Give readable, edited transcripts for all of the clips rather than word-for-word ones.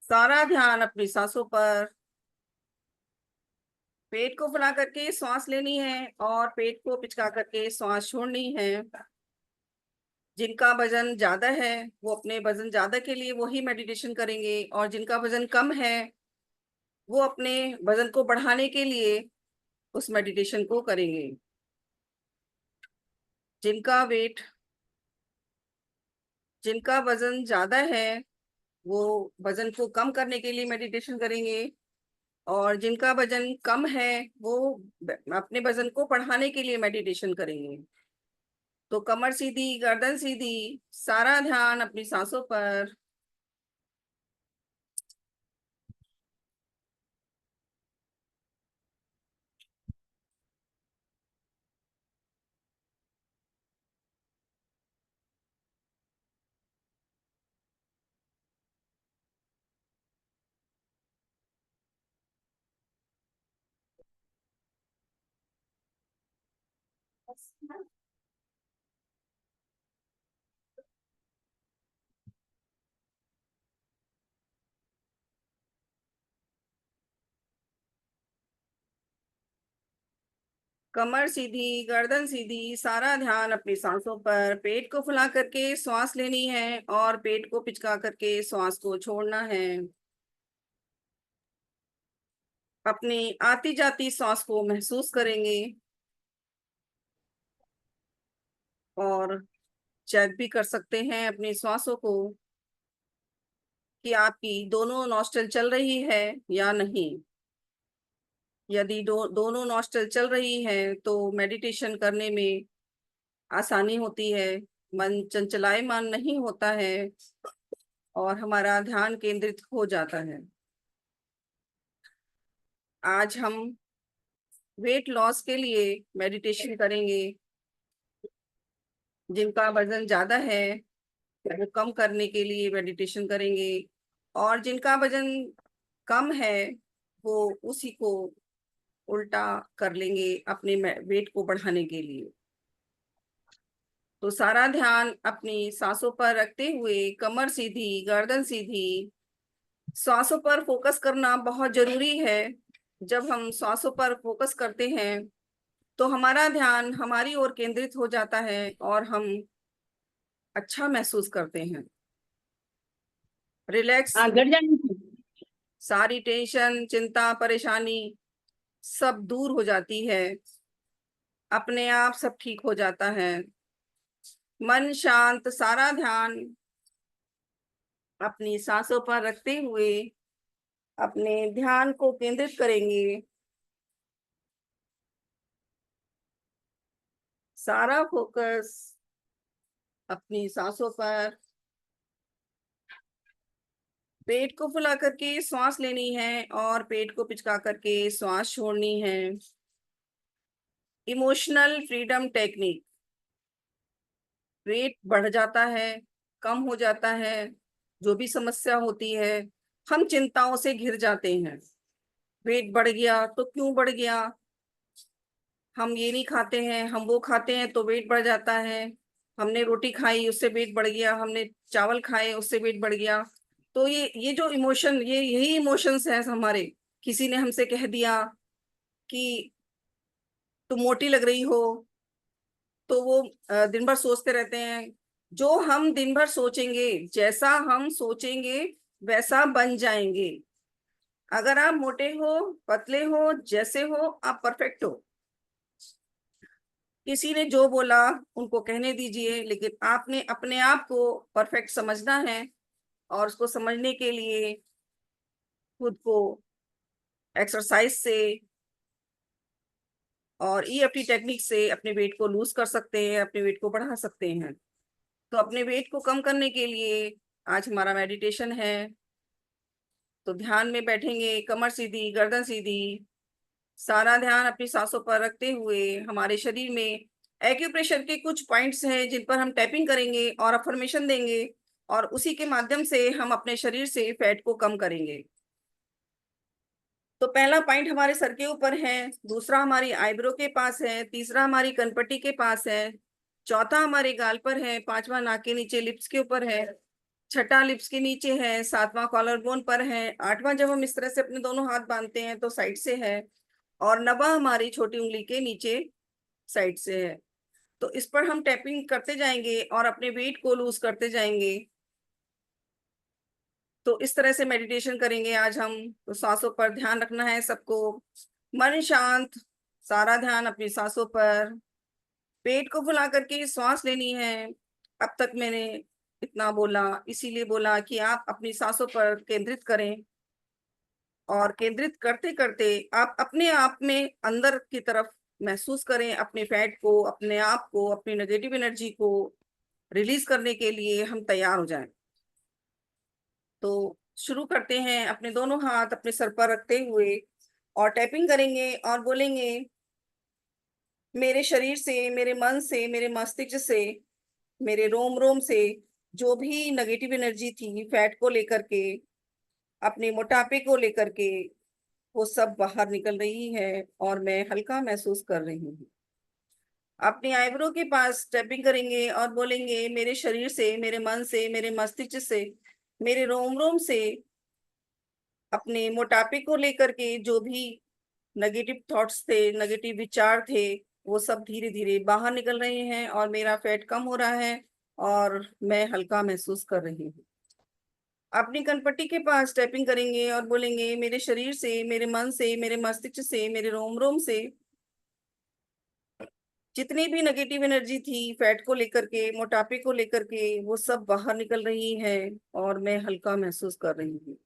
सारा ध्यान अपनी सांसों पर। पेट को फुला करके सांस लेनी है और पेट को पिचका करके सांस छोड़नी है। जिनका वजन ज्यादा है वो अपने वजन ज्यादा के लिए वही मेडिटेशन करेंगे, और जिनका वजन कम है वो अपने वजन को बढ़ाने के लिए उस मेडिटेशन को करेंगे। जिनका वेट जिनका वजन ज्यादा है वो वजन को कम करने के लिए मेडिटेशन करेंगे, और जिनका वजन कम है वो अपने वजन को बढ़ाने के लिए मेडिटेशन करेंगे। तो कमर सीधी, गर्दन सीधी, सारा ध्यान अपनी सांसों पर। कमर सीधी, गर्दन सीधी, सारा ध्यान अपनी सांसों पर। पेट को फुला करके श्वास लेनी है और पेट को पिचका करके श्वास को छोड़ना है। अपनी आती जाती सांस को महसूस करेंगे और चेक भी कर सकते हैं अपनी सांसों को कि आपकी दोनों नॉस्ट्रल चल रही है या नहीं। यदि दोनों नॉस्ट्रल चल रही है तो मेडिटेशन करने में आसानी होती है, मन चंचलायमान नहीं होता है और हमारा ध्यान केंद्रित हो जाता है। आज हम वेट लॉस के लिए मेडिटेशन करेंगे। जिनका वजन ज्यादा है वो कम करने के लिए मेडिटेशन करेंगे, और जिनका वजन कम है वो उसी को उल्टा कर लेंगे अपने वेट को बढ़ाने के लिए। तो सारा ध्यान अपनी सांसों पर रखते हुए कमर सीधी, गर्दन सीधी, सांसों पर फोकस करना बहुत जरूरी है। जब हम सांसों पर फोकस करते हैं तो हमारा ध्यान हमारी ओर केंद्रित हो जाता है और हम अच्छा महसूस करते हैं, रिलैक्स। हाँ, घर जानी थी। सारी टेंशन, चिंता, परेशानी सब दूर हो जाती है, अपने आप सब ठीक हो जाता है। मन शांत, सारा ध्यान अपनी सांसों पर रखते हुए अपने ध्यान को केंद्रित करेंगे। सारा फोकस अपनी सांसों पर। पेट को फुला करके सांस लेनी है और पेट को पिचका करके सांस छोड़नी है। Emotional freedom technique. वेट बढ़ जाता है, कम हो जाता है, जो भी समस्या होती है हम चिंताओं से घिर जाते हैं। वेट बढ़ गया तो क्यों बढ़ गया, हम ये नहीं खाते हैं, हम वो खाते हैं तो वेट बढ़ जाता है। हमने रोटी खाई उससे वेट बढ़ गया, हमने चावल खाए उससे वेट बढ़ गया। तो ये जो इमोशन, यही इमोशंस हैं हमारे। किसी ने हमसे कह दिया कि तुम मोटी लग रही हो, तो वो दिन भर सोचते रहते हैं। जो हम दिन भर सोचेंगे, जैसा हम सोचेंगे वैसा बन जाएंगे। अगर आप मोटे हो, पतले हो, जैसे हो आप परफेक्ट हो। किसी ने जो बोला उनको कहने दीजिए, लेकिन आपने अपने आप को परफेक्ट समझना है, और उसको समझने के लिए खुद को एक्सरसाइज से और ईएफटी टेक्निक से अपने वेट को लूज कर सकते हैं, अपने वेट को बढ़ा सकते हैं। तो अपने वेट को कम करने के लिए आज हमारा मेडिटेशन है। तो ध्यान में बैठेंगे, कमर सीधी, गर्दन सीधी, सारा ध्यान अपनी सांसों पर रखते हुए हमारे शरीर में एक्यूप्रेशर के कुछ पॉइंट्स हैं जिन पर हम टैपिंग करेंगे और अफर्मेशन देंगे, और उसी के माध्यम से हम अपने शरीर से फैट को कम करेंगे। तो पहला पॉइंट हमारे सर के ऊपर है, दूसरा हमारी आईब्रो के पास है, तीसरा हमारी कनपट्टी के पास है, चौथा हमारे गाल पर है, पांचवा नाक के नीचे लिप्स के ऊपर है, छठा लिप्स के नीचे है, सातवां कॉलर बोन पर है, आठवां जब हम इस तरह से अपने दोनों हाथ बांधते हैं तो साइड से है, और नवा हमारी छोटी उंगली के नीचे साइड से है। तो इस पर हम टैपिंग करते जाएंगे और अपने वेट को लूज करते जाएंगे। तो इस तरह से मेडिटेशन करेंगे आज हम। तो सांसों पर ध्यान रखना है सबको, मन शांत, सारा ध्यान अपनी सांसों पर, पेट को फुला करके श्वास लेनी है। अब तक मैंने इतना बोला, इसीलिए बोला कि आप अपनी सांसों पर केंद्रित करें, और केंद्रित करते करते आप अपने आप में अंदर की तरफ महसूस करें अपने फैट को, अपने आप को, अपनी नेगेटिव एनर्जी को रिलीज करने के लिए हम तैयार हो जाएं। तो शुरू करते हैं, अपने दोनों हाथ अपने सर पर रखते हुए और टैपिंग करेंगे और बोलेंगे, मेरे शरीर से, मेरे मन से, मेरे मस्तिष्क से, मेरे रोम रोम से जो भी नेगेटिव एनर्जी थी फैट को लेकर के, अपने मोटापे को लेकर के, वो सब बाहर निकल रही है और मैं हल्का महसूस कर रही हूँ। अपनी आईब्रो के पास टैपिंग करेंगे और बोलेंगे, मेरे शरीर से, मेरे मन से, मेरे मस्तिष्क से, मेरे रोम रोम से अपने मोटापे को लेकर के जो भी नेगेटिव थॉट्स थे, नेगेटिव विचार थे, वो सब धीरे धीरे बाहर निकल रहे हैं और मेरा फैट कम हो रहा है और मैं हल्का महसूस कर रही हूँ। अपनी कनपट्टी के पास टैपिंग करेंगे और बोलेंगे, मेरे शरीर से, मेरे मन से, मेरे मस्तिष्क से, मेरे रोम रोम से जितनी भी नेगेटिव एनर्जी थी फैट को लेकर के, मोटापे को लेकर के, वो सब बाहर निकल रही है और मैं हल्का महसूस कर रही हूँ।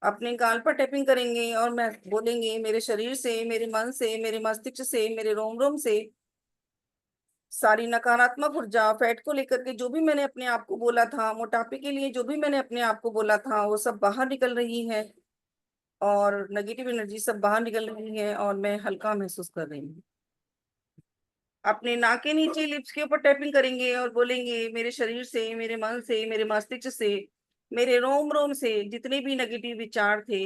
अपने गाल पर टैपिंग करेंगे और मैं बोलेंगे, मेरे शरीर से, मेरे मन से, मेरे मस्तिष्क से, मेरे रोम रोम से सारी नकारात्मक ऊर्जा फैट को लेकर के जो भी मैंने अपने आप को बोला था, मोटापे के लिए जो भी मैंने अपने आप को बोला था, वो सब बाहर निकल रही है और नेगेटिव एनर्जी सब बाहर निकल रही है और मैं हल्का महसूस कर रही हूँ। अपने नाक के नीचे लिप्स के ऊपर टैपिंग करेंगे और बोलेंगे, मेरे शरीर से, मेरे मन से, मेरे मस्तिष्क से, मेरे रोम रोम से जितने भी नेगेटिव विचार थे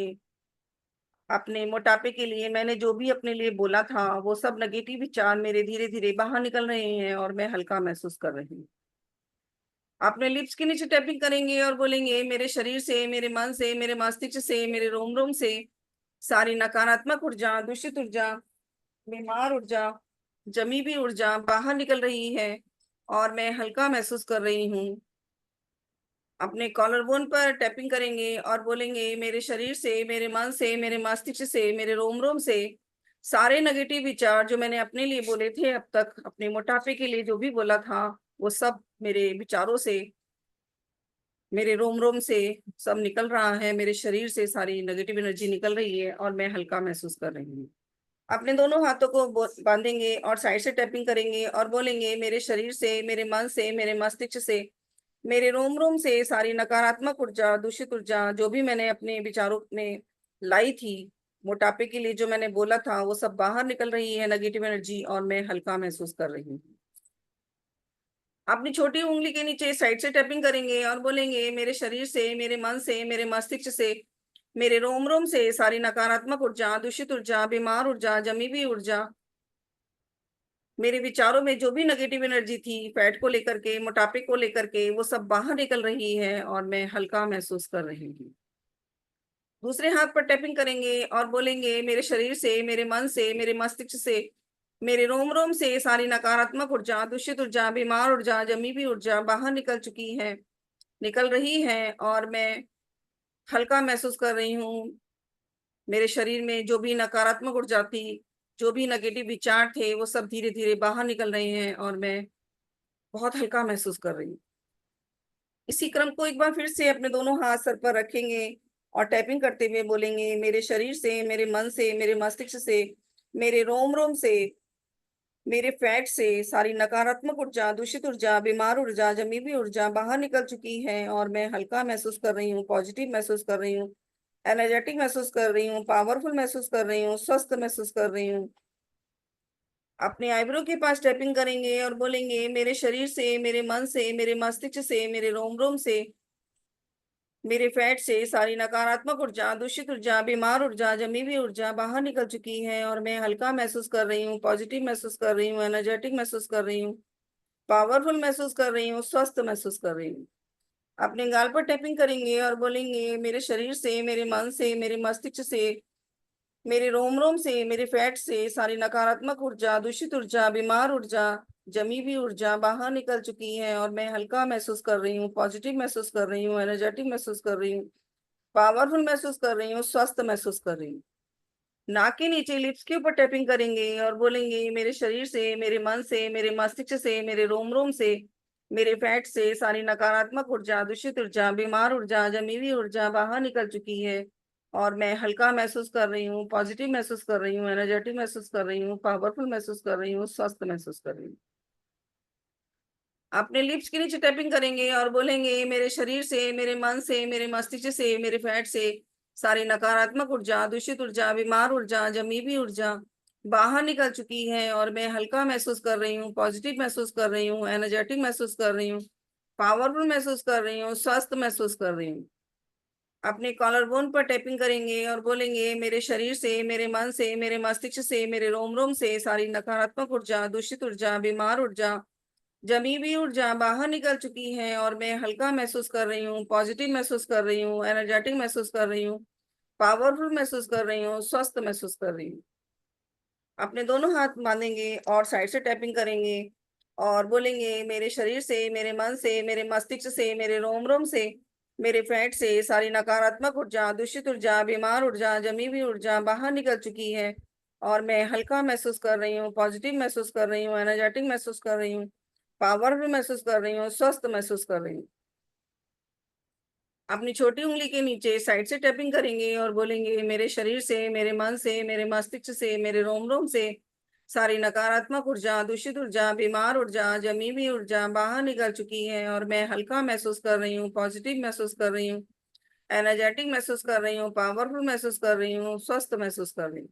अपने मोटापे के लिए, मैंने जो भी अपने लिए बोला था, वो सब नेगेटिव विचार मेरे धीरे धीरे बाहर निकल रहे हैं और मैं हल्का महसूस कर रही हूँ। अपने लिप्स के नीचे टैपिंग करेंगे और बोलेंगे, मेरे शरीर से, मेरे मन से, मेरे मस्तिष्क से, मेरे रोम रोम से सारी नकारात्मक ऊर्जा, दूषित ऊर्जा, बीमार ऊर्जा, जमी हुई ऊर्जा बाहर निकल रही है और मैं हल्का महसूस कर रही हूँ। अपने कॉलर बोन पर टैपिंग करेंगे और बोलेंगे, मेरे शरीर से, मेरे मन से, मेरे मस्तिष्क से, मेरे रोम रोम से सारे नेगेटिव विचार जो मैंने अपने लिए बोले थे अब तक, अपने मोटापे के लिए जो भी बोला था, वो सब मेरे विचारों से, मेरे रोम रोम से सब निकल रहा है, मेरे शरीर से सारी नेगेटिव एनर्जी निकल रही है और मैं हल्का महसूस कर रही हूँ। अपने दोनों हाथों को बांधेंगे और साइड से टैपिंग करेंगे और बोलेंगे, मेरे शरीर से, मेरे मन से, मेरे मस्तिष्क से, मेरे रोम रोम से सारी नकारात्मक ऊर्जा, दूषित ऊर्जा जो भी मैंने अपने विचारों में लाई थी, मोटापे के लिए जो मैंने बोला था, वो सब बाहर निकल रही है नेगेटिव एनर्जी और मैं हल्का महसूस कर रही हूँ। अपनी छोटी उंगली के नीचे साइड से टैपिंग करेंगे और बोलेंगे, मेरे शरीर से, मेरे मन से, मेरे मस्तिष्क से, मेरे रोम रोम से सारी नकारात्मक ऊर्जा, दूषित ऊर्जा, बीमार ऊर्जा, जमी हुई ऊर्जा, मेरे विचारों में जो भी नेगेटिव एनर्जी थी फैट को लेकर के, मोटापे को लेकर के, वो सब बाहर निकल रही है और मैं हल्का महसूस कर रही हूँ। दूसरे हाथ पर टैपिंग करेंगे और बोलेंगे, मेरे शरीर से, मेरे मन से, मेरे मस्तिष्क से, मेरे रोम रोम से सारी नकारात्मक ऊर्जा, दूषित ऊर्जा, बीमार ऊर्जा, जमी हुई ऊर्जा बाहर निकल चुकी है, निकल रही है और मैं हल्का महसूस कर रही हूँ। मेरे शरीर में जो भी नकारात्मक ऊर्जा थी, जो भी नेगेटिव विचार थे, वो सब धीरे धीरे बाहर निकल रहे हैं और मैं बहुत हल्का महसूस कर रही हूँ। इसी क्रम को एक बार फिर से अपने दोनों हाथ सर पर रखेंगे और टैपिंग करते हुए बोलेंगे, मेरे शरीर से, मेरे मन से, मेरे मस्तिष्क से, मेरे रोम रोम से, मेरे फैट से सारी नकारात्मक ऊर्जा, दूषित ऊर्जा, बीमार ऊर्जा, जमी हुई ऊर्जा बाहर निकल चुकी है और मैं हल्का महसूस कर रही हूँ, पॉजिटिव महसूस कर रही हूँ, एनर्जेटिक महसूस कर रही हूँ, पावरफुल महसूस कर रही हूँ, स्वस्थ महसूस कर रही हूँ। अपने आईब्रो के पास टैपिंग करेंगे और बोलेंगे, मेरे शरीर से, मेरे मन से, मेरे मस्तिष्क से, मेरे रोम रोम से, मेरे फैट से सारी नकारात्मक ऊर्जा, दूषित ऊर्जा, बीमार ऊर्जा, जमी हुई ऊर्जा बाहर निकल चुकी है और मैं हल्का महसूस कर रही हूँ, पॉजिटिव महसूस कर रही हूँ, एनर्जेटिक महसूस कर रही हूँ, पावरफुल महसूस कर रही हूँ, स्वस्थ महसूस कर रही हूँ। अपने गाल पर टैपिंग करेंगे और बोलेंगे मेरे शरीर से, मेरे मन से, मेरे मस्तिष्क से, मेरे रोम रोम से, मेरे फैट से सारी नकारात्मक ऊर्जा, दूषित ऊर्जा, बीमार ऊर्जा, जमी हुई ऊर्जा बाहर निकल चुकी है और मैं हल्का महसूस कर रही हूँ, पॉजिटिव महसूस कर रही हूँ, एनर्जेटिक महसूस कर रही हूँ, पावरफुल महसूस कर रही हूँ, स्वस्थ महसूस कर रही हूँ। नाक के नीचे लिप्स के ऊपर टैपिंग करेंगे और बोलेंगे मेरे शरीर से, मेरे मन से, मेरे मस्तिष्क से, मेरे रोम रोम से, मेरे फैट से सारी नकारात्मक ऊर्जा, दूषित ऊर्जा, बीमार ऊर्जा, जमी हुई ऊर्जा बाहर निकल चुकी है और मैं हल्का महसूस कर रही हूँ, पॉजिटिव महसूस कर रही हूँ, एनर्जेटिक महसूस कर रही हूँ, पावरफुल महसूस कर रही हूँ, स्वस्थ महसूस कर रही हूँ। अपने लिप्स के नीचे टैपिंग करेंगे और बोलेंगे मेरे शरीर से, मेरे मन से, मेरे मस्तिष्क से, मेरे फैट से सारी नकारात्मक ऊर्जा, दूषित ऊर्जा, बीमार ऊर्जा, जमी हुई ऊर्जा बाहर निकल चुकी है और मैं हल्का महसूस कर रही हूँ, पॉजिटिव महसूस कर रही हूँ, एनर्जेटिक महसूस कर रही हूँ, पावरफुल महसूस कर रही हूँ, स्वस्थ महसूस कर रही हूँ। अपने कॉलर बोन पर टैपिंग करेंगे और बोलेंगे मेरे शरीर से, मेरे मन से, मेरे मस्तिष्क से, मेरे रोम रोम से सारी नकारात्मक ऊर्जा, दूषित ऊर्जा, बीमार ऊर्जा, जमी हुई ऊर्जा बाहर निकल चुकी है और मैं हल्का महसूस कर रही हूँ, पॉजिटिव महसूस कर रही हूँ, एनर्जेटिक महसूस कर रही हूँ, पावरफुल महसूस कर रही हूँ, स्वस्थ महसूस कर रही हूँ। अपने दोनों हाथ बांधेंगे और साइड से टैपिंग करेंगे और बोलेंगे मेरे शरीर से, मेरे मन से, मेरे मस्तिष्क से, मेरे रोम रोम से, मेरे फैट से सारी नकारात्मक ऊर्जा, दूषित ऊर्जा, बीमार ऊर्जा, जमी हुई ऊर्जा बाहर निकल चुकी है और मैं हल्का महसूस कर रही हूँ, पॉजिटिव महसूस कर रही हूँ, एनर्जेटिक महसूस कर रही हूँ, पावरफुल महसूस कर रही हूँ, स्वस्थ महसूस कर रही हूँ। अपनी छोटी उंगली के नीचे साइड से टैपिंग करेंगे और बोलेंगे मेरे शरीर से, मेरे मन से, मेरे मस्तिष्क से, मेरे रोम रोम से सारी नकारात्मक ऊर्जा, दूषित ऊर्जा, बीमार ऊर्जा, जमी हुई ऊर्जा बाहर निकल चुकी है और मैं हल्का महसूस कर रही हूँ, पॉजिटिव महसूस कर रही हूँ, एनर्जेटिक महसूस कर रही हूँ, पावरफुल महसूस कर रही हूँ, स्वस्थ महसूस कर रही हूँ।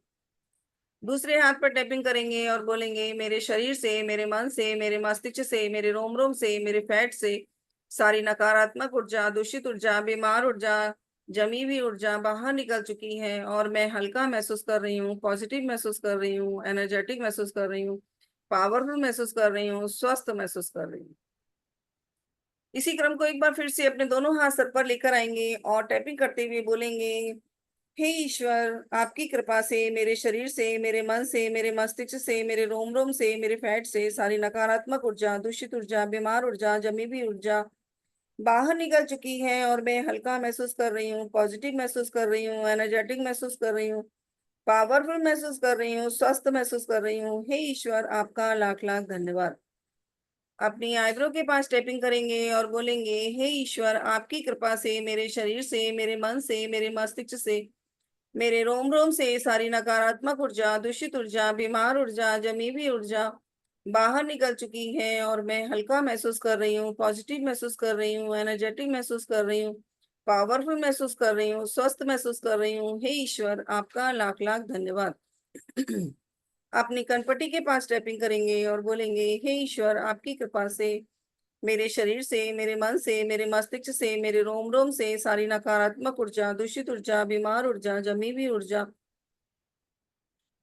दूसरे हाथ पर टैपिंग करेंगे और बोलेंगे मेरे शरीर से, मेरे मन से, मेरे मस्तिष्क से, मेरे रोम रोम से, मेरे फैट से सारी नकारात्मक ऊर्जा, दूषित ऊर्जा, बीमार ऊर्जा, जमी हुई ऊर्जा बाहर निकल चुकी है और मैं हल्का महसूस कर रही हूँ, पॉजिटिव महसूस कर रही हूँ, एनर्जेटिक महसूस कर रही हूँ, पावरफुल महसूस कर रही हूँ, स्वस्थ महसूस कर रही हूँ। इसी क्रम को एक बार फिर से अपने दोनों हाथ सर पर लेकर आएंगे और टैपिंग करते हुए बोलेंगे हे ईश्वर, आपकी कृपा से मेरे शरीर से, मेरे मन से, मेरे मस्तिष्क से, मेरे रोम रोम से, मेरे फैट से सारी नकारात्मक ऊर्जा, दूषित ऊर्जा, बीमार ऊर्जा, जमी हुई ऊर्जा बाहर निकल चुकी है और मैं हल्का महसूस कर रही हूँ, पॉजिटिव महसूस कर रही हूँ, एनर्जेटिक महसूस कर रही हूँ, पावरफुल महसूस कर रही हूँ, स्वस्थ महसूस कर रही हूँ। हे ईश्वर, आपका लाख लाख धन्यवाद। अपनी आईब्रो के पास टैपिंग करेंगे और बोलेंगे हे ईश्वर, आपकी कृपा से मेरे शरीर से, मेरे मन से, मेरे मस्तिष्क से, मेरे रोम रोम से सारी नकारात्मक ऊर्जा, दूषित ऊर्जा, बीमार ऊर्जा, जमी हुई ऊर्जा बाहर निकल चुकी है और मैं हल्का महसूस कर रही हूँ, पॉजिटिव महसूस कर रही हूँ, एनर्जेटिक महसूस कर रही हूँ, पावरफुल महसूस कर रही हूँ, स्वस्थ महसूस कर रही हूँ। हे ईश्वर, आपका लाख लाख धन्यवाद। अपनी कनपट्टी के पास टैपिंग करेंगे और बोलेंगे हे ईश्वर, आपकी कृपा से मेरे शरीर से, मेरे मन से, मेरे मस्तिष्क से, मेरे रोम रोम से सारी नकारात्मक ऊर्जा, दूषित ऊर्जा, बीमार ऊर्जा, जमी हुई ऊर्जा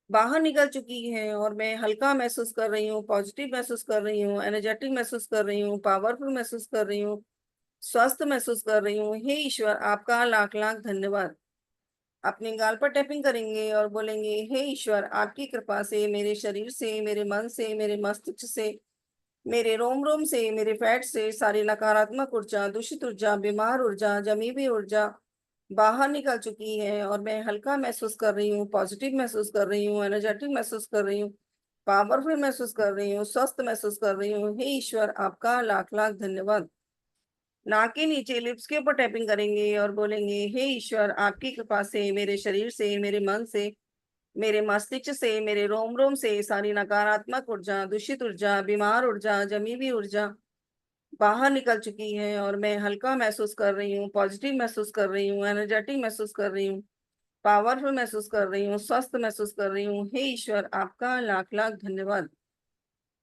बाहर निकल चुकी है और मैं हल्का महसूस कर रही हूँ, पॉजिटिव महसूस कर रही हूँ, एनर्जेटिक महसूस कर रही हूँ, पावरफुल महसूस कर रही हूँ, स्वस्थ महसूस कर रही हूँ। हे ईश्वर, आपका लाख लाख धन्यवाद। अपने गाल पर टैपिंग करेंगे और बोलेंगे हे ईश्वर, आपकी कृपा से मेरे शरीर से, मेरे मन से, मेरे मस्तिष्क से, मेरे रोम रोम से, मेरे फैट से सारी नकारात्मक ऊर्जा, दूषित ऊर्जा, बीमार ऊर्जा, जमी हुई ऊर्जा बाहर निकल चुकी है और मैं हल्का महसूस कर रही हूँ, पॉजिटिव महसूस कर रही हूँ, एनर्जेटिक महसूस कर रही हूँ, पावरफुल महसूस कर रही हूँ, स्वस्थ महसूस कर रही हूँ। हे ईश्वर, आपका लाख लाख धन्यवाद। नाक के नीचे लिप्स के ऊपर टैपिंग करेंगे और बोलेंगे हे ईश्वर, आपकी कृपा से मेरे शरीर से, मेरे मन से, मेरे मस्तिष्क से, मेरे रोम रोम से सारी नकारात्मक ऊर्जा, दूषित ऊर्जा, बीमार ऊर्जा, जमी हुई ऊर्जा बाहर निकल चुकी है और मैं हल्का महसूस कर रही हूँ, पॉजिटिव महसूस कर रही हूँ, एनर्जेटिक महसूस कर रही हूँ, पावरफुल महसूस कर रही हूँ, स्वस्थ महसूस कर रही हूँ। हे ईश्वर, आपका लाख लाख धन्यवाद।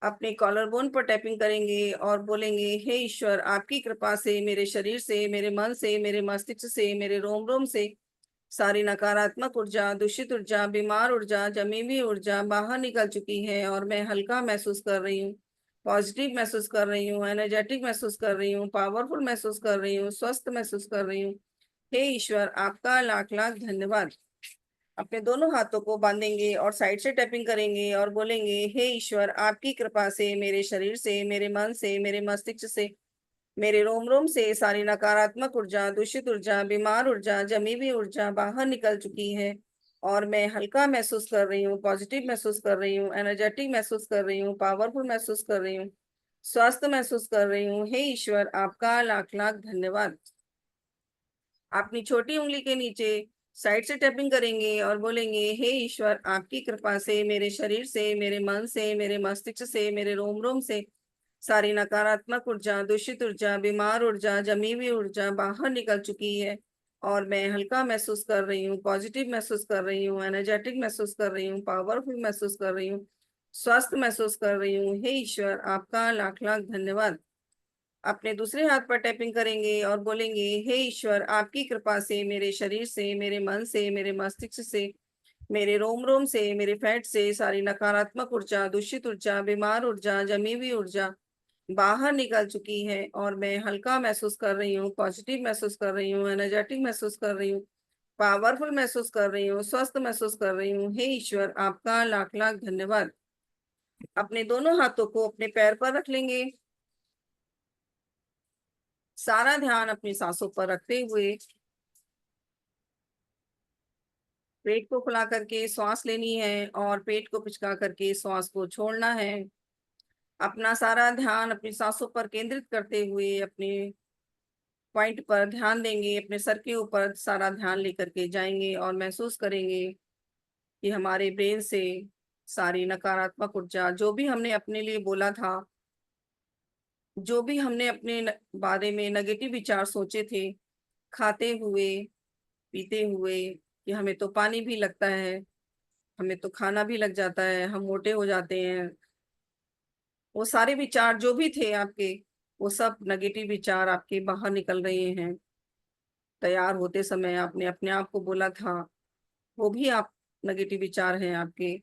अपने कॉलर बोन पर टैपिंग करेंगे और बोलेंगे हे ईश्वर, आपकी कृपा से मेरे शरीर से, मेरे मन से, मेरे मस्तिष्क से, मेरे रोम रोम से सारी नकारात्मक ऊर्जा, दूषित ऊर्जा, बीमार ऊर्जा, जमी हुई ऊर्जा बाहर निकल चुकी है और मैं हल्का महसूस कर रही हूँ, पॉजिटिव महसूस कर रही हूँ, एनर्जेटिक महसूस कर रही हूँ, पावरफुल महसूस कर रही हूँ, स्वस्थ महसूस कर रही हूँ। हे ईश्वर, आपका लाख लाख धन्यवाद। अपने दोनों हाथों को बांधेंगे और साइड से टैपिंग करेंगे और बोलेंगे, हे ईश्वर, आपकी कृपा से मेरे शरीर से, मेरे मन से, मेरे मस्तिष्क से, मेरे रोम रोम से सारी नकारात्मक ऊर्जा, दूषित ऊर्जा, बीमार ऊर्जा, जमी हुई ऊर्जा बाहर निकल चुकी है। और मैं हल्का महसूस कर रही हूँ, पॉजिटिव महसूस कर रही हूँ, एनर्जेटिक महसूस कर रही हूँ, पावरफुल महसूस कर रही हूँ, स्वस्थ महसूस कर रही हूँ। हे ईश्वर, आपका लाख लाख धन्यवाद। अपनी छोटी उंगली के नीचे साइड से टैपिंग करेंगे और बोलेंगे, हे ईश्वर, आपकी कृपा से मेरे शरीर से, मेरे मन से, मेरे मस्तिष्क से, मेरे रोम रोम से सारी नकारात्मक ऊर्जा, दूषित ऊर्जा, बीमार ऊर्जा, जमी हुई ऊर्जा बाहर निकल चुकी है। और मैं हल्का महसूस कर रही हूँ, पॉजिटिव महसूस कर रही हूँ, एनर्जेटिक महसूस कर रही हूँ, पावरफुल महसूस कर रही हूँ, स्वस्थ महसूस कर रही हूँ। हे ईश्वर, आपका लाख लाख धन्यवाद। अपने दूसरे हाथ पर टैपिंग करेंगे और बोलेंगे, हे ईश्वर, आपकी कृपा से मेरे शरीर से, मेरे मन से, मेरे मस्तिष्क से, मेरे रोम रोम से, मेरे फैट से सारी नकारात्मक ऊर्जा, दूषित ऊर्जा, बीमार ऊर्जा, जमी हुई ऊर्जा बाहर निकल चुकी है। और मैं हल्का महसूस कर रही हूँ, पॉजिटिव महसूस कर रही हूँ, एनर्जेटिक महसूस कर रही हूँ, पावरफुल महसूस कर रही हूँ, स्वस्थ महसूस कर रही हूँ। हे ईश्वर, आपका लाख लाख धन्यवाद। अपने दोनों हाथों को अपने पैर पर रख लेंगे। सारा ध्यान अपनी सांसों पर रखते हुए पेट को खुला करके श्वास लेनी है और पेट को पिचका करके श्वास को छोड़ना है। अपना सारा ध्यान अपनी सांसों पर केंद्रित करते हुए अपने पॉइंट पर ध्यान देंगे, अपने सर के ऊपर सारा ध्यान लेकर के जाएंगे और महसूस करेंगे कि हमारे ब्रेन से सारी नकारात्मक ऊर्जा, जो भी हमने अपने लिए बोला था, जो भी हमने अपने बारे में नेगेटिव विचार सोचे थे, खाते हुए, पीते हुए, कि हमें तो पानी भी लगता है, हमें तो खाना भी लग जाता है, हम मोटे हो जाते हैं, वो सारे विचार जो भी थे आपके, वो सब नेगेटिव विचार आपके बाहर निकल रहे हैं। तैयार होते समय आपने अपने आप को बोला था, वो भी आप नेगेटिव विचार हैं आपके,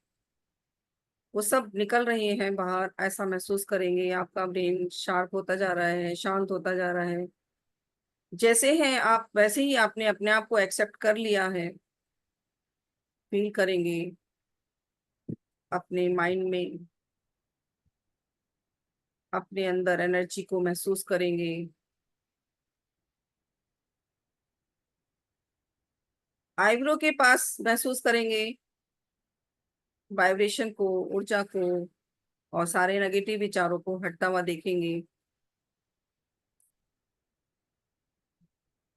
वो सब निकल रहे हैं बाहर। ऐसा महसूस करेंगे आपका ब्रेन शार्प होता जा रहा है, शांत होता जा रहा है। जैसे हैं आप वैसे ही आपने अपने आप को एक्सेप्ट कर लिया है। फील करेंगे अपने माइंड में, अपने अंदर एनर्जी को महसूस करेंगे। आईब्रो के पास महसूस करेंगे वाइब्रेशन को, ऊर्जा को, और सारे नेगेटिव विचारों को हटता हुआ देखेंगे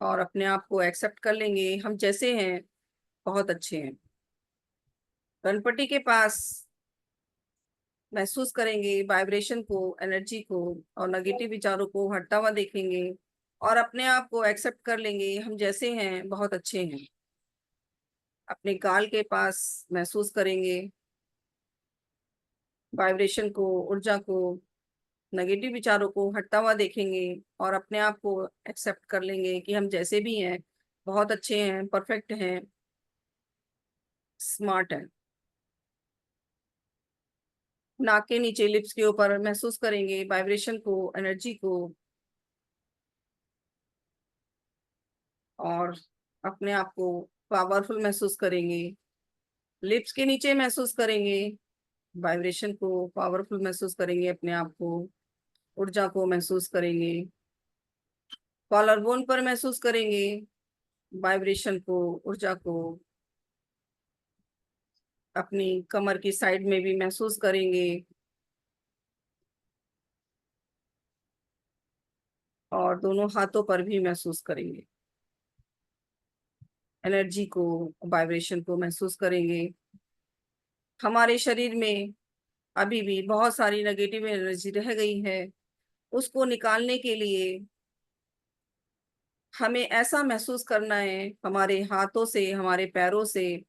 और अपने आप को एक्सेप्ट कर लेंगे, हम जैसे हैं बहुत अच्छे हैं। गणपति के पास महसूस करेंगे वाइब्रेशन को, एनर्जी को, और नेगेटिव विचारों को हटता हुआ देखेंगे और अपने आप को एक्सेप्ट कर लेंगे, हम जैसे हैं बहुत अच्छे हैं। अपने गाल के पास महसूस करेंगे वाइब्रेशन को, ऊर्जा को, नेगेटिव विचारों को हटता हुआ देखेंगे और अपने आप को एक्सेप्ट कर लेंगे कि हम जैसे भी हैं बहुत अच्छे हैं, परफेक्ट हैं, स्मार्ट हैं। नाक के नीचे लिप्स के ऊपर महसूस करेंगे वाइब्रेशन को, एनर्जी को, और अपने आप को पावरफुल महसूस करेंगे। लिप्स के नीचे महसूस करेंगे वाइब्रेशन को, पावरफुल महसूस करेंगे अपने आप को, ऊर्जा को महसूस करेंगे। कॉलर बोन पर महसूस करेंगे वाइब्रेशन को, ऊर्जा को, अपनी कमर की साइड में भी महसूस करेंगे और दोनों हाथों पर भी महसूस करेंगे। एनर्जी को, वाइब्रेशन को महसूस करेंगे। हमारे शरीर में अभी भी बहुत सारी नेगेटिव एनर्जी रह गई है, उसको निकालने के लिए हमें ऐसा महसूस करना है, हमारे हाथों से, हमारे पैरों से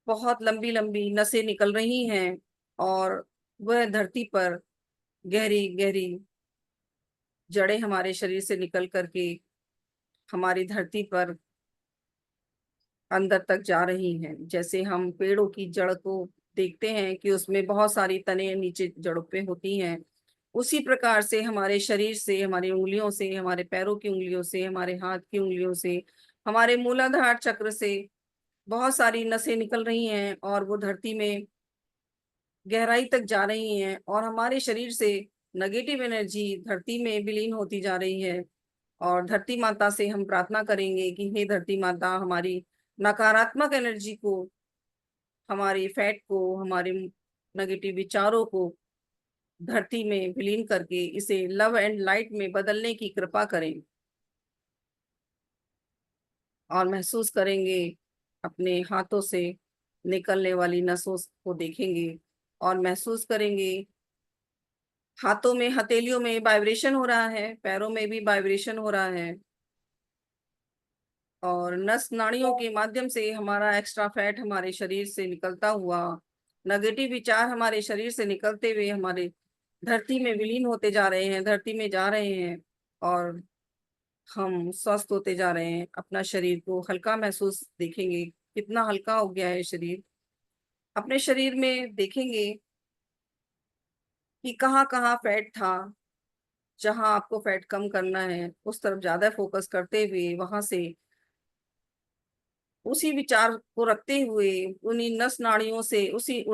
बहुत लंबी लंबी नसें निकल रही हैं और वह धरती पर गहरी गहरी जड़ें हमारे शरीर से निकल करके हमारी धरती पर अंदर तक जा रही हैं। जैसे हम पेड़ों की जड़ को देखते हैं कि उसमें बहुत सारी तने नीचे जड़ों पे होती हैं, उसी प्रकार से हमारे शरीर से, हमारी उंगलियों से, हमारे पैरों की उंगलियों से, हमारे हाथ की उंगलियों से, हमारे मूलाधार चक्र से बहुत सारी नसें निकल रही हैं और वो धरती में गहराई तक जा रही हैं, और हमारे शरीर से नेगेटिव एनर्जी धरती में विलीन होती जा रही है। और धरती माता से हम प्रार्थना करेंगे कि हे धरती माता, हमारी नकारात्मक एनर्जी को, हमारी फैट को, हमारे नेगेटिव विचारों को धरती में विलीन करके इसे लव एंड लाइट में बदलने की कृपा करें। और महसूस करेंगे, अपने हाथों से निकलने वाली नसों को देखेंगे और महसूस करेंगे, हाथों में, हथेलियों में वाइब्रेशन हो रहा है, पैरों में भी वाइब्रेशन हो रहा है, और नस नाड़ियों के माध्यम से हमारा एक्स्ट्रा फैट हमारे शरीर से निकलता हुआ, नेगेटिव विचार हमारे शरीर से निकलते हुए हमारे धरती में विलीन होते जा रहे हैं, धरती में जा रहे हैं, और हम स्वस्थ होते जा रहे हैं। अपना शरीर को हल्का महसूस देखेंगे, कितना हल्का हो गया है शरीर। अपने शरीर में देखेंगे कि कहाँ कहाँ फैट था, जहां आपको फैट कम करना है उस तरफ ज्यादा फोकस करते हुए, वहां से उसी विचार को रखते हुए, उन्हीं नस नाड़ियों से, उसी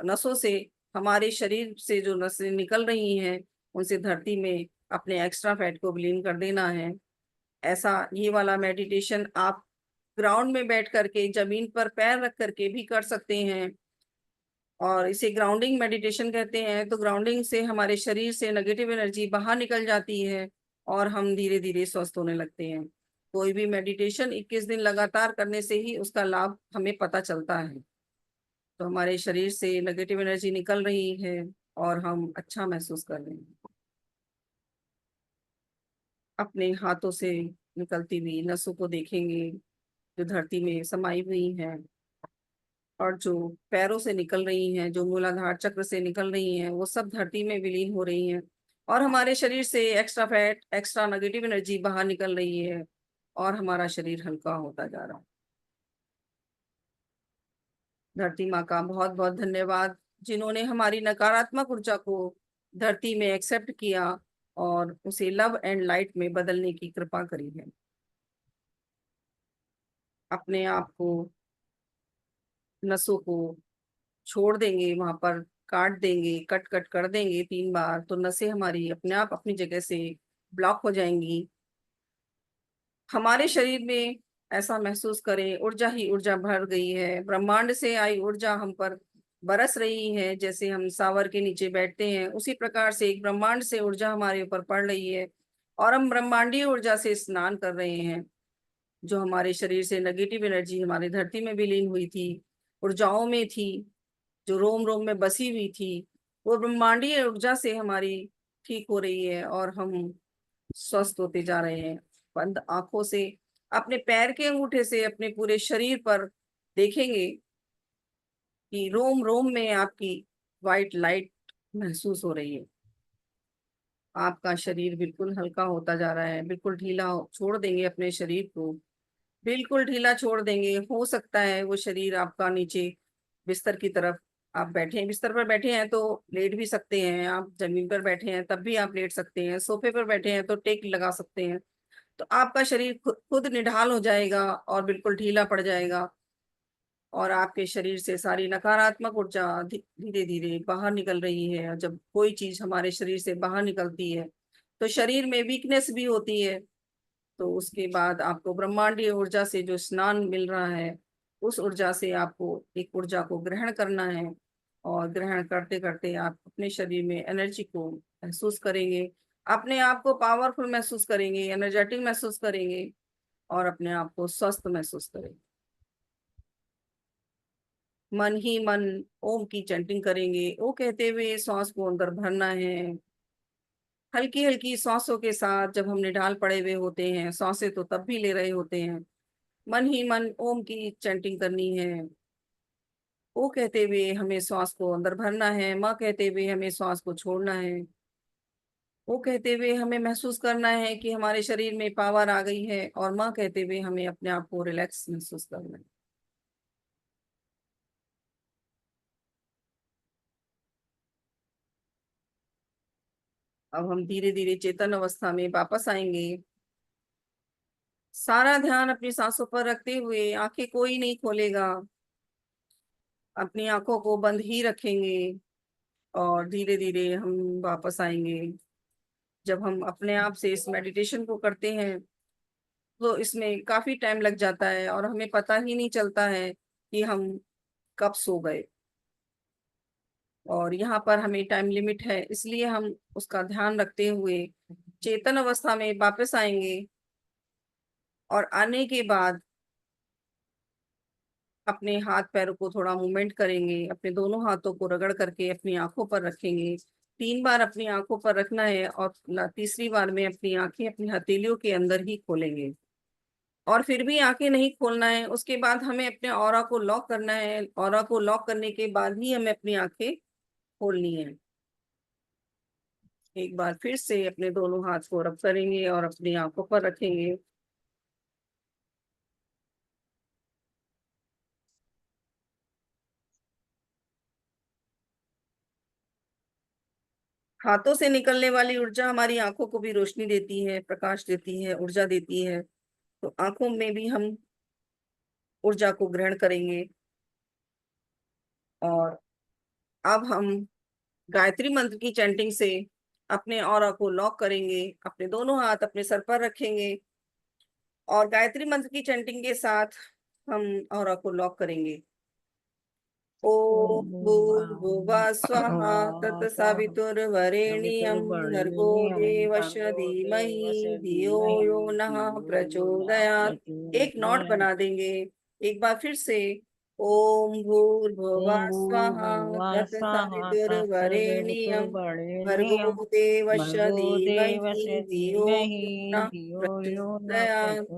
नसों से, हमारे शरीर से जो नसें निकल रही हैं उनसे धरती में अपने एक्स्ट्रा फैट को विलीन कर देना है। ऐसा ये वाला मेडिटेशन आप ग्राउंड में बैठ करके, जमीन पर पैर रख करके भी कर सकते हैं, और इसे ग्राउंडिंग मेडिटेशन कहते हैं। तो ग्राउंडिंग से हमारे शरीर से नेगेटिव एनर्जी बाहर निकल जाती है और हम धीरे धीरे स्वस्थ होने लगते हैं। कोई भी मेडिटेशन 21 दिन लगातार करने से ही उसका लाभ हमें पता चलता है। तो हमारे शरीर से नेगेटिव एनर्जी निकल रही है और हम अच्छा महसूस कर रहे हैं। अपने हाथों से निकलती हुई नसों को देखेंगे जो धरती में समाई हुई हैं, और जो पैरों से निकल रही हैं, जो मूलाधार चक्र से निकल रही हैं, वो सब धरती में विलीन हो रही हैं, और हमारे शरीर से extra fat, extra negative energy बाहर निकल रही है, और हमारा शरीर हल्का होता जा रहा है। धरती माँ का बहुत बहुत धन्यवाद, जिन्होंने हमारी नकारात्मक ऊर्जा को धरती में एक्सेप्ट किया और उसे लव एंड लाइट में बदलने की कृपा करी है। अपने आप को, नसों को छोड़ देंगे, वहां पर काट देंगे, कट कट कर देंगे 3 बार, तो नसें हमारी अपने आप अपनी जगह से ब्लॉक हो जाएंगी। हमारे शरीर में ऐसा महसूस करें, ऊर्जा ही ऊर्जा भर गई है, ब्रह्मांड से आई ऊर्जा हम पर बरस रही है। जैसे हम सावर के नीचे बैठते हैं, उसी प्रकार से एक ब्रह्मांड से ऊर्जा हमारे ऊपर पड़ रही है, और हम ब्रह्मांडीय ऊर्जा से स्नान कर रहे हैं। जो हमारे शरीर से नेगेटिव एनर्जी हमारी धरती में विलीन हुई थी, ऊर्जाओं में थी, जो रोम रोम में बसी हुई थी, वो ब्रह्मांडीय ऊर्जा से हमारी ठीक हो रही है, और हम स्वस्थ होते जा रहे हैं। बंद आंखों से अपने पैर के अंगूठे से अपने पूरे शरीर पर देखेंगे कि रोम रोम में आपकी वाइट लाइट महसूस हो रही है। आपका शरीर बिल्कुल हल्का होता जा रहा है, बिल्कुल ढीला छोड़ देंगे अपने शरीर को, बिल्कुल ढीला छोड़ देंगे। हो सकता है वो शरीर आपका नीचे बिस्तर की तरफ, आप बैठे हैं, बिस्तर पर बैठे हैं तो लेट भी सकते हैं, आप जमीन पर बैठे हैं तब भी आप लेट सकते हैं, सोफे पर बैठे हैं तो टेक लगा सकते हैं। तो आपका शरीर खुद खुद निढाल हो जाएगा और बिल्कुल ढीला पड़ जाएगा, और आपके शरीर से सारी नकारात्मक ऊर्जा धीरे धीरे बाहर निकल रही है। और जब कोई चीज हमारे शरीर से बाहर निकलती है तो शरीर में वीकनेस भी होती है। तो उसके बाद आपको ब्रह्मांडीय ऊर्जा से जो स्नान मिल रहा है, उस ऊर्जा से आपको एक ऊर्जा को ग्रहण करना है, और ग्रहण करते करते आप अपने शरीर में एनर्जी को महसूस करेंगे, अपने आप को पावरफुल महसूस करेंगे, एनर्जेटिक महसूस करेंगे, और अपने आप को स्वस्थ महसूस करेंगे। मन ही मन ओम की चैंटिंग करेंगे। ओ कहते हुए सांस को अंदर भरना है, हल्की हल्की सांसों के साथ। जब हम निढाल पड़े हुए होते हैं, सांसें तो तब भी ले रहे होते हैं, मन ही मन ओम की चैंटिंग करनी है। ओ कहते हुए हमें श्वास को अंदर भरना है, माँ कहते हुए हमें श्वास को छोड़ना है। ओ कहते हुए हमें महसूस करना है कि हमारे शरीर में पावर आ गई है, और माँ कहते हुए हमें अपने आप को रिलैक्स महसूस करना है। अब हम धीरे धीरे चेतन अवस्था में वापस आएंगे। सारा ध्यान अपनी सांसों पर रखते हुए आंखें कोई नहीं खोलेगा, अपनी आंखों को बंद ही रखेंगे और धीरे धीरे हम वापस आएंगे। जब हम अपने आप से इस मेडिटेशन को करते हैं तो इसमें काफी टाइम लग जाता है और हमें पता ही नहीं चलता है कि हम कब सो गए। और यहाँ पर हमें टाइम लिमिट है, इसलिए हम उसका ध्यान रखते हुए चेतन अवस्था में वापस आएंगे। और आने के बाद अपने हाथ पैरों को थोड़ा मूवमेंट करेंगे, अपने दोनों हाथों को रगड़ करके अपनी आंखों पर रखेंगे। 3 बार अपनी आंखों पर रखना है और तीसरी बार में अपनी आंखें अपनी हथेलियों के अंदर ही खोलेंगे। और फिर भी आंखें नहीं खोलना है, उसके बाद हमें अपने ऑरा को लॉक करना है। ऑरा को लॉक करने के बाद ही हमें अपनी आंखें खोलनी है। एक बार फिर से अपने दोनों हाथ को रब करेंगे और अपनी आंखों पर रखेंगे। हाथों से निकलने वाली ऊर्जा हमारी आंखों को भी रोशनी देती है, प्रकाश देती है, ऊर्जा देती है। तो आंखों में भी हम ऊर्जा को ग्रहण करेंगे। और अब हम गायत्री मंत्र की चैंटिंग से अपने ऑरा को लॉक करेंगे, अपने दोनों हाथ अपने सर पर रखेंगे और गायत्री मंत्र की चैंटिंग के साथ हम ऑरा को लॉक करेंगे। ओम भूर्भुवः स्वः तत्सवितुर्वरेण्यं भर्गो देवस्य धीमहि धियो यो नः प्रचोदयात्। एक नोट बना देंगे। एक बार फिर से, ओम भूर्भुवः स्वः तत्सवितुर्वरेण्यं भर्गो देवस्य धीमहि धियो यो नः प्रचोदयात्।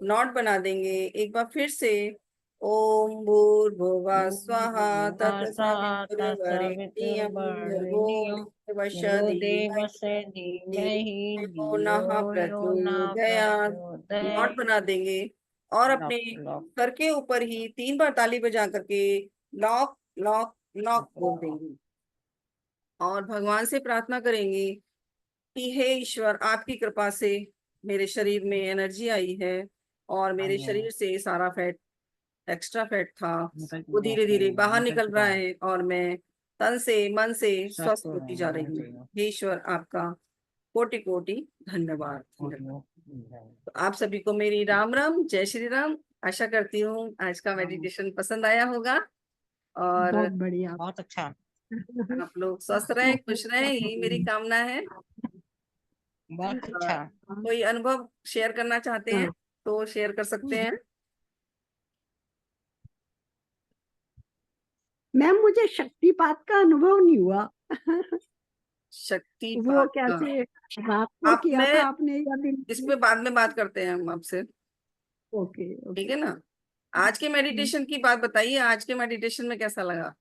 नॉट बना देंगे। एक बार फिर से, ओम भूर्भुवः स्वः तत्सवितुर्वरेण्यं भर्गो देवस्य धीमहि धियो नः प्रचोदयात्। नॉट बना देंगे और अपने सर के ऊपर ही 3 बार ताली बजा करके लॉक लॉक लॉक बोल देंगे। और भगवान से प्रार्थना करेंगे कि हे ईश्वर, आपकी कृपा से मेरे शरीर में एनर्जी आई है और मेरे शरीर से सारा फैट, एक्स्ट्रा फैट था, वो धीरे धीरे बाहर निकल रहा है और मैं तन से मन से स्वस्थ होती जा रही हूँ। हे ईश्वर, आपका कोटि कोटि धन्यवाद। तो आप सभी को मेरी राम राम, जय श्री राम। आशा करती हूँ आज का मेडिटेशन पसंद आया होगा और बहुत बढ़िया, बहुत अच्छा। आप लोग स्वस्थ रहें, खुश रहें, यही मेरी कामना है। बहुत अच्छा। कोई अनुभव शेयर करना चाहते हैं तो शेयर कर सकते हैं। मैम मुझे शक्तिपात का अनुभव नहीं हुआ। वो शक्तिपात का कैसे रात को आप किया में था आपने या दिन में? इसमें बाद में बात करते हैं हम आपसे, ओके ठीक ओके। है ना। आज के मेडिटेशन की बात बताइए, आज के मेडिटेशन में कैसा लगा?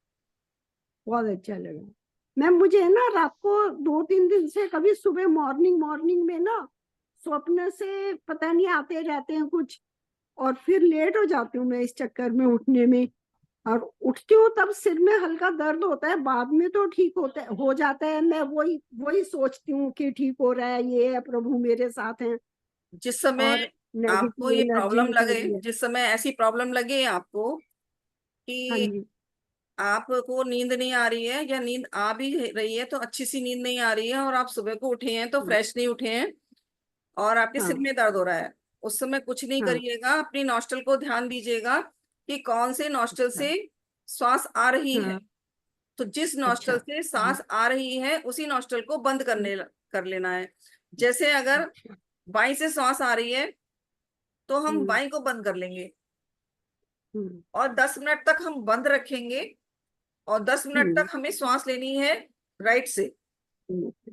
बहुत अच्छा लगा मैम। मुझे है ना रात को 2-3 दिन से कभी सुबह मॉर्निंग मॉर्निंग में ना स्वप्न से पता नहीं आते रहते हैं कुछ, और फिर लेट हो जाती हूँ मैं इस चक्कर में उठने में। और उठती हूँ तब सिर में हल्का दर्द होता है, बाद में तो ठीक होता है, हो जाता है। मैं वही वही सोचती हूँ कि ठीक हो रहा है, ये है प्रभु मेरे साथ हैं। जिस समय और आपको नेगेटिव ये एनर्जी प्रॉब्लम निकल लगे, रही है। जिस समय ऐसी प्रॉब्लम लगे आपको हाँ कि जी। आपको नींद नहीं आ रही है या नींद आ भी रही है तो अच्छी सी नींद नहीं आ रही है और आप सुबह को उठे हैं तो फ्रेश नहीं उठे हैं और आपके सिर हाँ में दर्द हो रहा है, उस समय कुछ नहीं हाँ। करिएगा, अपनी नॉस्टल को ध्यान दीजिएगा कि कौन से नॉस्टल अच्छा। से श्वास आ रही है। हाँ। तो जिस अच्छा। नॉस्टल से सांस आ रही है उसी नॉस्टल को बंद कर लेना है। जैसे अगर अच्छा। बाई से श्वास आ रही है तो हम हम्म। बाई को बंद कर लेंगे हम्म। और 10 मिनट तक हम बंद रखेंगे और 10 मिनट हम्म। तक हमें श्वास लेनी है राइट से।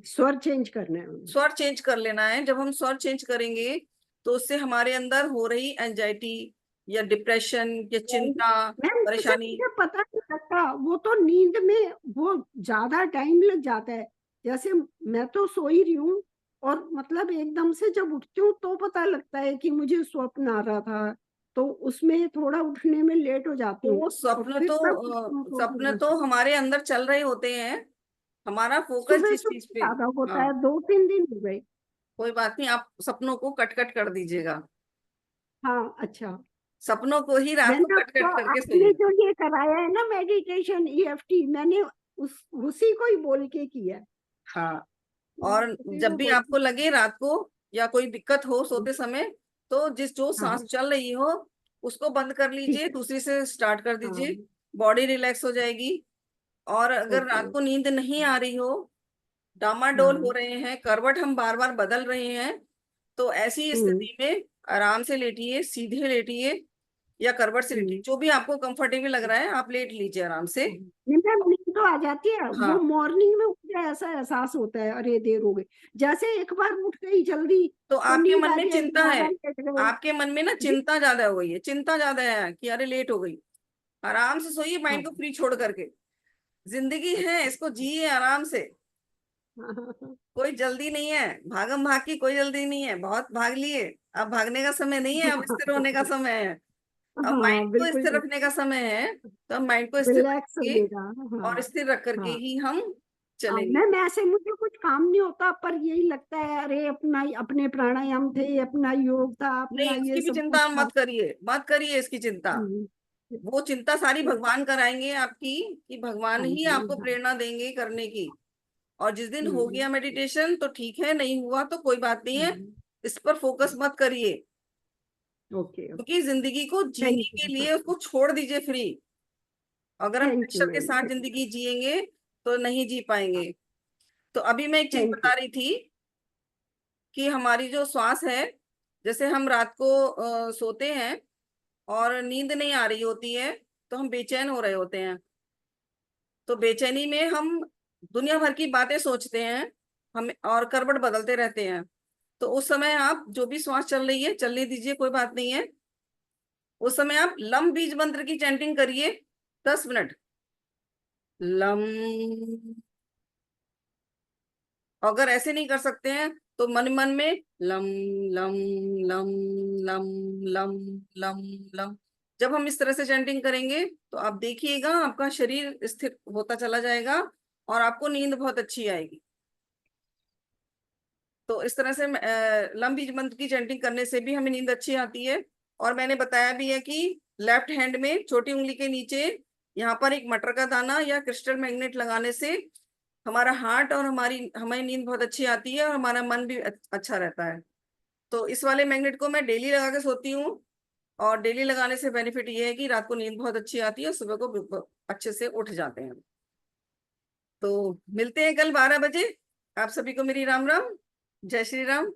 स्वर चेंज करना है उन्हें। स्वर चेंज कर लेना है। जब हम स्वर चेंज करेंगे तो उससे हमारे अंदर हो रही एंजाइटी या डिप्रेशन या चिंता, मैम जैसे परेशानी। मुझे पता नहीं लगता, वो तो नींद में वो ज्यादा टाइम लग जाता है। जैसे मैं तो सो ही रही हूँ और मतलब एकदम से जब उठती हूँ तो पता लगता है कि मुझे स्वप्न आ रहा था, तो उसमें थोड़ा उठने में लेट हो जाती हूँ। तो और फिर मैं स्वप्न तो हमारे अंदर चल रहे होते हैं हमारा फोकस सुबह जिस सुबह चीज पे, ज्यादा होता हाँ है, 2-3 दिन हो गए। कोई बात नहीं, आप सपनों को कट कट कर दीजिएगा, हाँ अच्छा। सपनों को ही रात को मैंने कट कट आपको, करके आपने सोइए। जो ये कराया है ना मेडिटेशन EFT, मैंने उसी को ही बोल के किया है। हाँ, और उसी जब को भी बोल आपको लगे रात को या कोई दिक्कत हो सोते समय, तो जो सांस हाँ चल रही हो उसको बंद कर ठीक लीजिए, है। दूसरी से स्टार्ट कर हाँ दीजिए, बॉडी रिलैक्स हो जाएगी। और अगर ओके। रात को नींद नहीं आ रही हो, डामाडोल हो हाँ रहे हैं, करवट हम बार बार बदल रहे हैं, तो ऐसी हम्म स्थिति में आराम से लेटिए, सीधे लेटिए या करवट से लेटिए, हम्म। जो भी आपको कंफर्टेबल लग रहा है आप लेट लीजिए आराम से। नहीं मैम, नींद तो आ जाती है, वो हाँ, मॉर्निंग में मुझे ऐसा एहसास होता है, अरे देर हो गई, जैसे एक बार उठ गई जल्दी तो तो आपके नींद मन आ में जाएगी, चिंता है, ज्यादा लेट गए। आपके मन में ना जी चिंता ज्यादा हो गई है, चिंता ज्यादा है कि अरे लेट हो गई। आराम से सोइए, हाँ माइंड को फ्री छोड़ करके, जिंदगी है अच्छा। इसको जिए आराम से, हाँ हाँ हाँ कोई जल्दी नहीं है, भागम भाग की कोई जल्दी नहीं है, बहुत भाग लिए, अब भागने का समय नहीं है, अब स्थिर होने का समय है, अब हाँ माइंड को बिल्कुल स्थिर ठीक। रखने का समय है, तो हम माइंड को स्थिर रिलैक्स रखेंगे होइएगा। और हाँ स्थिर रख करके हाँ ही हम हाँ। चलेंगे। मैम ऐसे मुझे कुछ काम नहीं होता, पर यही लगता है अरे अपना, अपने प्राणायाम थे, अपना योग था, अपना नहीं, ये उसकी भी सब कुछ चिंता था। मत करिए, मत करिए इसकी चिंता, हम्म, वो चिंता सारी भगवान कराएंगे आपकी, कि भगवान हाँ ही जी आपको हाँ। प्रेरणा देंगे करने की। और जिस दिन हो हम्म गया मेडिटेशन तो ठीक है, नहीं हुआ तो कोई बात नहीं है, हम्म, इस पर फोकस मत करिए, ओके ओके। क्योंकि जिंदगी को जीने थैंक के यू। हाँ लिए उसको छोड़ दीजिए फ्री। अगर हम थैंक यू प्रेशर के मैम। साथ जिंदगी जिएंगे तो नहीं जी पाएंगे। तो अभी मैं एक चीज थैंक यू। बता रही थी कि हमारी जो श्वास है, जैसे हम रात को सोते हैं और नींद नहीं आ रही होती है, तो हम बेचैन हो रहे होते हैं, तो बेचैनी में हम दुनिया भर की बातें सोचते हैं, हम और करवट बदलते रहते हैं। तो उस समय आप जो भी श्वास चल रही है चलने दीजिए, कोई बात नहीं है। उस समय आप लम बीज मंत्र की चैंटिंग करिए 10 मिनट, लम। अगर ऐसे नहीं कर सकते हैं तो मन मन में lump lump lump lump lump lump lump. जब हम इस तरह से चैंटिंग करेंगे तो आप देखिएगा आपका शरीर स्थिर होता चला जाएगा और आपको नींद बहुत अच्छी आएगी। तो इस तरह से लम बीज मंत्र की चैंटिंग करने से भी हमें नींद अच्छी आती है। और मैंने बताया भी है कि लेफ्ट हैंड में छोटी उंगली के नीचे यहाँ पर एक मटर का दाना या क्रिस्टल मैग्नेट लगाने से हमारा हार्ट और हमारी हमारी नींद बहुत अच्छी आती है और हमारा मन भी अच्छा रहता है। तो इस वाले मैग्नेट को मैं डेली लगा के सोती हूँ, और डेली लगाने से बेनिफिट ये है कि रात को नींद बहुत अच्छी आती है और सुबह को अच्छे से उठ जाते हैं। तो मिलते हैं कल 12 बजे। आप सभी को मेरी राम राम, जय श्री राम।